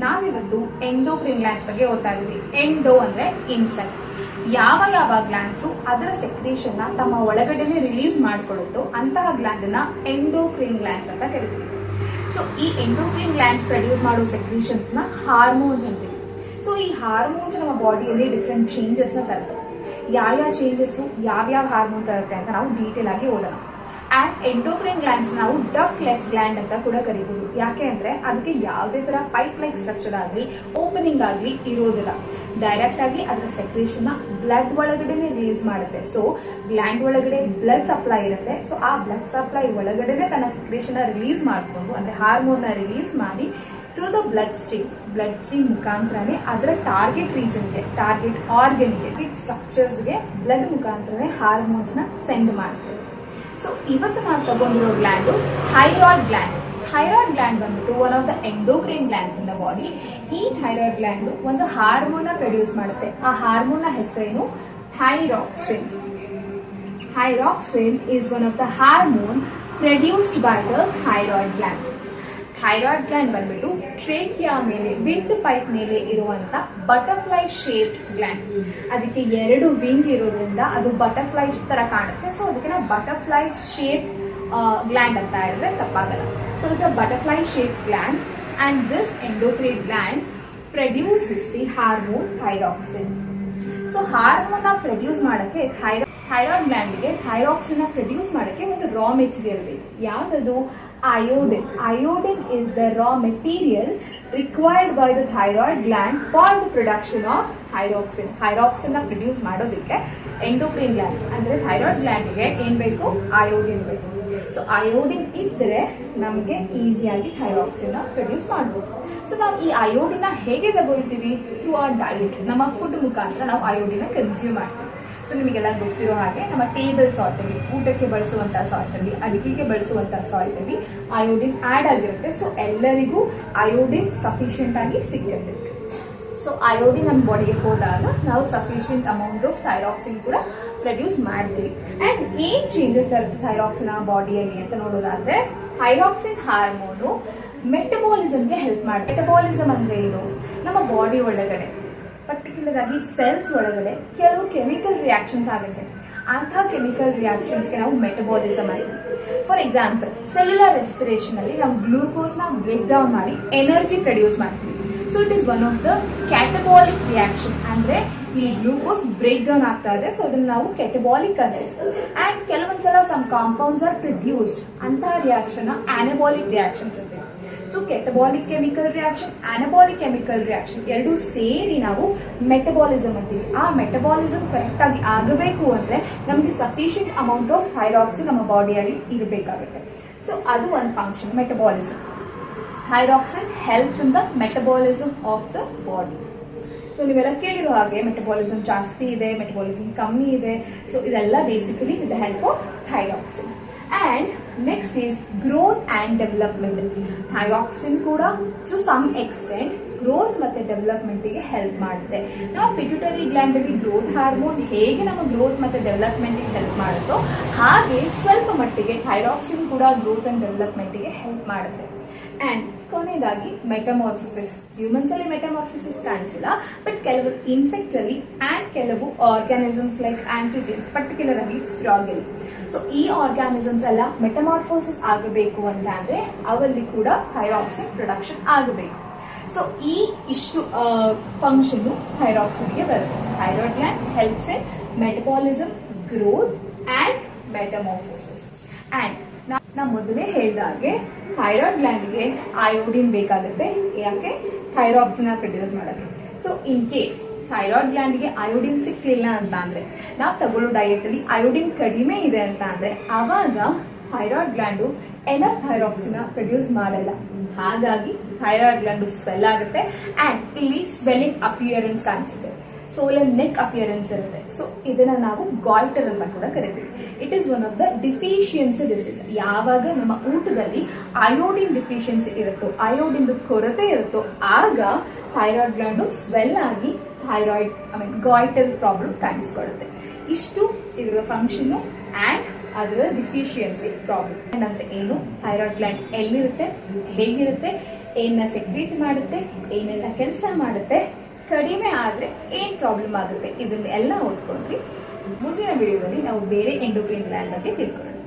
ನಾವಿವತ್ತು ಎಂಡೋಕ್ರಿನ್ ಗ್ಲ್ಯಾಂಡ್ಸ್ ಬಗ್ಗೆ ಓದ್ತಾ ಇದೀವಿ. ಎಂಡೋ ಅಂದ್ರೆ ಇನ್ಸೈಡ್. ಯಾವ ಯಾವ ಗ್ಲ್ಯಾಂಡ್ಸು ಅದರ ಸೆಕ್ರೇಷನ್ ನ ತಮ್ಮ ಒಳಗಡೆನೆ ರಿಲೀಸ್ ಮಾಡ್ಕೊಳ್ಳುತ್ತೋ ಅಂತಹ ಗ್ಲ್ಯಾಂಡ್ ಅನ್ನ ಎಂಡೋಕ್ರಿನ್ ಗ್ಲ್ಯಾಂಡ್ಸ್ ಅಂತ ಕರಿತೀವಿ. ಸೊ ಈ ಎಂಡೋಕ್ರಿನ್ ಗ್ಲ್ಯಾಂಡ್ಸ್ ಪ್ರೊಡ್ಯೂಸ್ ಮಾಡೋ ಸೆಕ್ರೇಷನ್ಸ್ ನ ಹಾರ್ಮೋನ್ಸ್ ಅಂತೀವಿ. ಸೊ ಈ ಹಾರ್ಮೋನ್ಸ್ ನಮ್ಮ ಬಾಡಿಯಲ್ಲಿ ಡಿಫ್ರೆಂಟ್ ಚೇಂಜಸ್ ನ ತರುತ್ತೆ. ಯಾವ ಚೇಂಜಸ್ ಯಾವ್ಯಾವ ಹಾರ್ಮೋನ್ ತರುತ್ತೆ ಅಂತ ನಾವು ಡೀಟೇಲ್ ಆಗಿ ಓದೋಣ. ಅಂಡ್ ಎಂಡೋಕ್ರೈನ್ ಗ್ಲ್ಯಾಂಡ್ಸ್ ನಾವು ಡಕ್ಲೆಸ್ ಗ್ಲ್ಯಾಂಡ್ ಅಂತ ಕೂಡ ಕರೀಬಹುದು. ಯಾಕೆ ಅಂದ್ರೆ ಅದಕ್ಕೆ ಯಾವುದೇ ತರ ಪೈಪ್ ಲೈಕ್ ಸ್ಟ್ರಕ್ಚರ್ ಆಗಲಿ ಓಪನಿಂಗ್ ಆಗಲಿ ಇರೋದಿಲ್ಲ. ಡೈರೆಕ್ಟ್ ಆಗಿ ಅದರ ಸೆಕ್ರೇಷನ್ ನ ಬ್ಲಡ್ ಒಳಗಡೆನೆ ರಿಲೀಸ್ ಮಾಡುತ್ತೆ. ಸೊ ಗ್ಲ್ಯಾಂಡ್ ಒಳಗಡೆ ಬ್ಲಡ್ ಸಪ್ಲೈ ಇರುತ್ತೆ. ಸೊ ಆ ಬ್ಲಡ್ ಸಪ್ಲೈ ಒಳಗಡೆನೆ ತನ್ನ ಸೆಕ್ರೇಷನ್ ರಿಲೀಸ್ ಮಾಡಿಕೊಂಡು ಅಂದ್ರೆ ಹಾರ್ಮೋನ್ ನ ರಿಲೀಸ್ ಮಾಡಿ ಥ್ರೂ ದ ಬ್ಲಡ್ ಸ್ಟ್ರೀಮ್ ಮುಖಾಂತರನೇ ಅದರ ಟಾರ್ಗೆಟ್ ರೀಜನ್ಗೆ, ಟಾರ್ಗೆಟ್ ಆರ್ಗನ್ಗೆ, ಸ್ಟ್ರಕ್ಚರ್ಸ್ಗೆ ಬ್ಲಡ್ ಮುಖಾಂತರನೇ ಹಾರ್ಮೋನ್ಸ್ ನ ಸೆಂಡ್ ಮಾಡುತ್ತೆ. ಸೊ ಇವತ್ತು ನಾವು ತಗೊಂಡಿರೋ gland thyroid gland. Thyroid gland ಬಂದ್ಬಿಟ್ಟು one of the endocrine glands in the body. ಈ ಥೈರಾಯ್ಡ್ ಗ್ಲ್ಯಾಂಡ್ ಒಂದು ಹಾರ್ಮೋನ್ ಪ್ರೊಡ್ಯೂಸ್ ಮಾಡುತ್ತೆ. ಆ ಹಾರ್ಮೋನ್ ನ ಹೆಸರೇನು? Thyroxine. Thyroxine is one of the hormone produced by the thyroid gland. Thyroid gland ಬಂದ್ಬಿಟ್ಟು trachea ಮೇಲೆ, wind pipe ಮೇಲೆ ಇರುವಂತ ಬಟರ್ಫ್ಲೈ ಶೇಪ್ಡ್ ಗ್ಲ್ಯಾಂಡ್. ಅದಕ್ಕೆ 2 ವಿಂಗ್ ಇರೋದ್ರಿಂದ ಅದು ಬಟರ್ಫ್ಲೈ ತರ ಕಾಣುತ್ತೆ. ಸೊ ಅದಕ್ಕೆ ನಾವು ಬಟರ್ಫ್ಲೈ ಶೇಪ್ ಗ್ಲ್ಯಾಂಡ್ ಅಂತ ಹೇಳಿದ್ರೆ ತಪ್ಪಾಗಲ್ಲ. So it's a butterfly shape gland and this endocrine gland produces the hormone thyroxine. So hormone ನ ಪ್ರೊಡ್ಯೂಸ್ ಮಾಡಕ್ಕೆ ಥೈರಾಯ್ಡ್ ಗ್ಲ್ಯಾಂಡ್ಗೆ ಥೈರಾಕ್ಸಿನ್ ಪ್ರೊಡ್ಯೂಸ್ ಮಾಡಕ್ಕೆ ಒಂದು ರಾ ಮೆಟೀರಿಯಲ್ ಬೇಕು. ಯಾವ್ದದು? Iodine. Iodine is the raw material required by the thyroid gland for the production of thyroxine. Thyroxine ನ produce ಮಾಡೋದಕ್ಕೆ endocrine gland ಅಂದ್ರೆ ಥೈರಾಯ್ಡ್ ಗ್ಲ್ಯಾಂಡ್ಗೆ ಏನ್ ಬೇಕು? ಅಯೋಡಿನ್ ಬೇಕು. ಸೊ ಅಯೋಡಿನ್ ಇದ್ರೆ ನಮಗೆ ಈಸಿಯಾಗಿ ಥೈರಾಕ್ಸಿನ್ ಪ್ರೊಡ್ಯೂಸ್ ಮಾಡಬಹುದು. ಸೊ ನಾವು ಈ ಅಯೋಡಿನ್ ಹೇಗೆ ತಗೊಳ್ತೀವಿ? Through our diet. ನಮ್ಮ ಫುಡ್ ಮುಖಾಂತರ ನಾವು ಅಯೋಡಿನ್ ಕನ್ಸ್ಯೂಮ್ ಮಾಡ್ತೀವಿ. ಸೊ ನಿಮಗೆಲ್ಲ ಗೊತ್ತಿರೋ ಹಾಗೆ ನಮ್ಮ ಟೇಬಲ್ ಸಾಲ್ಟ್ ಅಲ್ಲಿ, ಊಟಕ್ಕೆ ಬಳಸುವಂತಹ ಸಾಲ್ಟ್ ಅಲ್ಲಿ, ಅಡಿಗೆಗೆ ಬಳಸುವಂತಹ ಸಾಲ್ಟ್ ಅಲ್ಲಿ ಅಯೋಡಿನ್ ಆಡ್ ಆಗಿರುತ್ತೆ. ಸೊ ಎಲ್ಲರಿಗೂ ಅಯೋಡಿನ್ ಸಫಿಶಿಯಂಟ್ ಆಗಿ ಸಿಗುತ್ತೆ. ಸೊ ಅಯೋಡಿನ್ ನಮ್ಮ ಬಾಡಿಗೆ ಹೋದಾಗ ನಾವು ಸಫಿಶಿಯಂಟ್ ಅಮೌಂಟ್ ಆಫ್ ಥೈರಾಕ್ಸಿನ್ ಕೂಡ ಪ್ರೊಡ್ಯೂಸ್ ಮಾಡ್ತೀವಿ. ಅಂಡ್ ಏನ್ ಚೇಂಜಸ್ ತರುತ್ತೆ ಥೈರಾಕ್ಸಿನ್ ಬಾಡಿಯಲ್ಲಿ ಅಂತ ನೋಡೋದಾದ್ರೆ, ಥೈರಾಕ್ಸಿನ್ ಹಾರ್ಮೋನು ಮೆಟಬಾಲಿಸಮ್ಗೆ ಹೆಲ್ಪ್ ಮಾಡುತ್ತೆ. ಮೆಟಬಾಲಿಸಮ್ ಅಂದ್ರೆ ಏನು? ನಮ್ಮ ಬಾಡಿ ಒಳಗಡೆ ಪರ್ಟಿಕ್ಯುಲರ್ ಆಗಿ ಸೆಲ್ಸ್ ಒಳಗಡೆ ಕೆಲವು ಕೆಮಿಕಲ್ ರಿಯಾಕ್ಷನ್ಸ್ ಆಗುತ್ತೆ. ಅಂತಹ ಕೆಮಿಕಲ್ ರಿಯಾಕ್ಷನ್ಸ್ಗೆ ನಾವು ಮೆಟಬಾಲಿಸಮ್ ಅಂತೀವಿ. ಫಾರ್ ಎಕ್ಸಾಂಪಲ್, ಸೆಲ್ಯುಲರ್ ರೆಸ್ಪಿರೇಷನ್ ಅಲ್ಲಿ ನಾವು ಗ್ಲೂಕೋಸ್ ನ ಬ್ರೇಕ್ ಡೌನ್ ಮಾಡಿ ಎನರ್ಜಿ ಪ್ರೊಡ್ಯೂಸ್ ಮಾಡ್ತೀವಿ. So it is one of the catabolic reaction. ಅಂದ್ರೆ ಇಲ್ಲಿ ಗ್ಲೂಕೋಸ್ ಬ್ರೇಕ್ ಡೌನ್ ಆಗ್ತಾ ಇದೆ. ಸೊ ಅದನ್ನ ನಾವು ಕೆಟಬಾಲಿಕ್ ಅಂತೀವಿ. ಅಂಡ್ ಕೆಲವೊಂದ್ಸಲ ಸಮ್ ಕಾಂಪೌಂಡ್ಸ್ ಆರ್ ಪ್ರೊಡ್ಯೂಸ್ಡ್. ಅಂತಹ ರಿಯಾಕ್ಷನ್ ಅನಬಾಲಿಕ್ ರಿಯಾಕ್ಷನ್ಸ್ ಅಂತೀವಿ. So catabolic chemical reaction, anabolic chemical reaction ಎರಡೂ ಸೇರಿ ನಾವು ಮೆಟಬಾಲಿಸಮ್ ಅಂತೀವಿ. ಆ ಮೆಟಬಾಲಿಸಮ್ ಕರೆಕ್ಟ್ ಆಗಿ ಆಗಬೇಕು ಅಂದ್ರೆ ನಮಗೆ ಸಫಿಶಿಯಂಟ್ ಅಮೌಂಟ್ ಆಫ್ ಥೈರಾಕ್ಸಿನ್ ನಮ್ಮ ಬಾಡಿಯಲ್ಲಿ ಇರಬೇಕಾಗುತ್ತೆ. ಸೊ ಅದು ಒಂದು function, metabolism. Thyroxine helps in the metabolism of the body. So ನೀವೆಲ್ಲ ಕೇಳಿರೋ ಹಾಗೆ ಮೆಟಬಾಲಿಸಮ್ ಜಾಸ್ತಿ ಇದೆ, ಮೆಟಬಾಲಿಸಮ್ ಕಮ್ಮಿ ಇದೆ. ಸೊ ಇದೆಲ್ಲ basically with the help of thyroxine. And next is growth and development. Thyroxine ಕೂಡ ಟು ಸಮ್ ಎಕ್ಸ್ಟೆಂಟ್ ಗ್ರೋತ್ ಮತ್ತೆ development ಗೆ ಹೆಲ್ಪ್ ಮಾಡುತ್ತೆ. ನಾವು ಪಿಟ್ಯೂಟರಿ ಗ್ಲ್ಯಾಂಡ್ ಅಲ್ಲಿ ಗ್ರೋತ್ ಹಾರ್ಮೋನ್ ಹೇಗೆ ನಮ್ಮ ಗ್ರೋತ್ ಮತ್ತೆ ಡೆವಲಪ್ಮೆಂಟ್ ಗೆ ಹೆಲ್ಪ್ ಮಾಡುತ್ತೋ ಹಾಗೆ ಸ್ವಲ್ಪ ಮಟ್ಟಿಗೆ ಥೈರಾಕ್ಸಿನ್ ಕೂಡ ಗ್ರೋತ್ ಅಂಡ್ ಡೆವಲಪ್ಮೆಂಟ್ ಗೆ ಹೆಲ್ಪ್ ಮಾಡುತ್ತೆ. ಅಂಡ್ ಕೊನೆಯದಾಗಿ ಮೆಟಮಾರ್ಫಿಸಿಸ್. ಹ್ಯೂಮನ್ಸ್ ಅಲ್ಲಿ ಮೆಟಮಾರ್ಫಿಸಿಸ್ ಕಾಣಿಸಿಲ್ಲ, ಬಟ್ ಕೆಲವು ಇನ್ಸೆಕ್ಟ್ಸ್ ಅಲ್ಲಿ ಅಂಡ್ ಕೆಲವು ಆರ್ಗಾನಿಸಮ್ಸ್ ಲೈಕ್ ಆಂಫಿಬಿಯನ್ಸ್, ಪರ್ಟಿಕ್ಯುಲರ್ ಆಗಿ ಫ್ರಾಗ್ ಅಲ್ಲಿ. ಸೊ ಈ ಆರ್ಗಾನಿಸಮ್ಸ್ ಎಲ್ಲ ಮೆಟಮಾರ್ಫೋಸಿಸ್ ಆಗಬೇಕು ಅಂತ ಅಂದ್ರೆ ಅವಲ್ಲಿ ಕೂಡ ಥೈರಾಕ್ಸಿನ್ ಪ್ರೊಡಕ್ಷನ್ ಆಗಬೇಕು. ಸೊ ಇಷ್ಟು ಫಂಕ್ಷನ್ ಥೈರಾಕ್ಸಿನ್ ಗೆ ಬರುತ್ತೆ. Thyroid gland helps in metabolism, growth and metamorphosis. And ನಾವು ಮೊದಲೇ ಹೇಳಿದ ಹಾಗೆ ಥೈರಾಯ್ಡ್ ಗ್ಲ್ಯಾಂಡ್ಗೆ ಅಯೋಡಿನ್ ಬೇಕಾಗುತ್ತೆ. ಯಾಕೆ? ಥೈರಾಕ್ಸಿನ್ ಪ್ರೊಡ್ಯೂಸ್ ಮಾಡೋಕ್ಕೆ. ಸೊ ಇನ್ ಕೇಸ್ ಥೈರಾಯ್ಡ್ ಗ್ಲ್ಯಾಂಡ್ಗೆ ಅಯೋಡಿನ್ ಸಿಕ್ಲಿಲ್ಲ ಅಂತ ಅಂದ್ರೆ, ನಾವು ತಗೊಳ್ಳೋ ಡಯಟ್ ಅಲ್ಲಿ ಅಯೋಡಿನ್ ಕಡಿಮೆ ಇದೆ ಅಂತ ಅಂದ್ರೆ, ಅವಾಗ thyroid gland enough thyroxine produce ಮಾಡಲ್ಲ. ಹಾಗಾಗಿ ಥೈರಾಯ್ಡ್ ಗ್ಲ್ಯಾಂಡ್ ಸ್ವೆಲ್ ಆಗುತ್ತೆ. ಅಂಡ್ ಇಲ್ಲಿ ಸ್ವೆಲ್ಲಿಂಗ್ ಅಪಿಯರೆನ್ಸ್ ಕಾಣಿಸುತ್ತೆ. ಸೋಲನ್ ನೆಕ್ ಅಪಿಯರೆನ್ಸ್ ಇರುತ್ತೆ. ಸೊ ಇದನ್ನ ನಾವು ಗಾಯ್ಟರ್ ಅಂತ ಕೂಡ ಕರಿತೀವಿ. It is one of the deficiency disease. ಯಾವಾಗ ನಮ್ಮ ಊಟದಲ್ಲಿ ಅಯೋಡಿನ್ ಡಿಫಿಷಿಯನ್ಸಿ ಇರುತ್ತೋ, ಅಯೋಡಿನ್ ಕೊರತೆ ಇರುತ್ತೋ, ಆಗ ಥೈರಾಯ್ಡ್ ಗ್ಲ್ಯಾಂಡ್ ಸ್ವೆಲ್ ಆಗಿ ಥೈರಾಯ್ಡ್ ಗಾಯ್ಟರ್ ಪ್ರಾಬ್ಲಮ್ ಕಾಣಿಸ್ಕೊಳ್ಳುತ್ತೆ. ಇಷ್ಟು ಇದರ ಫಂಕ್ಷನ್ ಅಂಡ್ ಅದರ ಡಿಫಿಷಿಯನ್ಸಿ ಪ್ರಾಬ್ಲಮ್. ಅಂದ್ರೆ ಏನು? ಥೈರಾಯ್ಡ್ ಗ್ಲ್ಯಾಂಡ್ ಎಲ್ಲಿರುತ್ತೆ, ಹೇಗಿರುತ್ತೆ, ಏನ ಸೆಕ್ರೀಟ್ ಮಾಡುತ್ತೆ, ಏನೆಲ್ಲ ಕೆಲಸ ಮಾಡುತ್ತೆ, ಕಡಿಮೆ ಆದ್ರೆ ಏನ್ ಪ್ರಾಬ್ಲಮ್ ಆಗುತ್ತೆ, ಇದನ್ನೆಲ್ಲ ಓದ್ಕೊಂಡ್ರಿ. ಮುಂದಿನ ವಿಡಿಯೋದಲ್ಲಿ ನಾವು ಬೇರೆ ಎಂಡೋಕ್ರೈನ್ ಗ್ಲ್ಯಾಂಡ್ ಬಗ್ಗೆ ತಿಳ್ಕೊಳ್ಳೋಣ.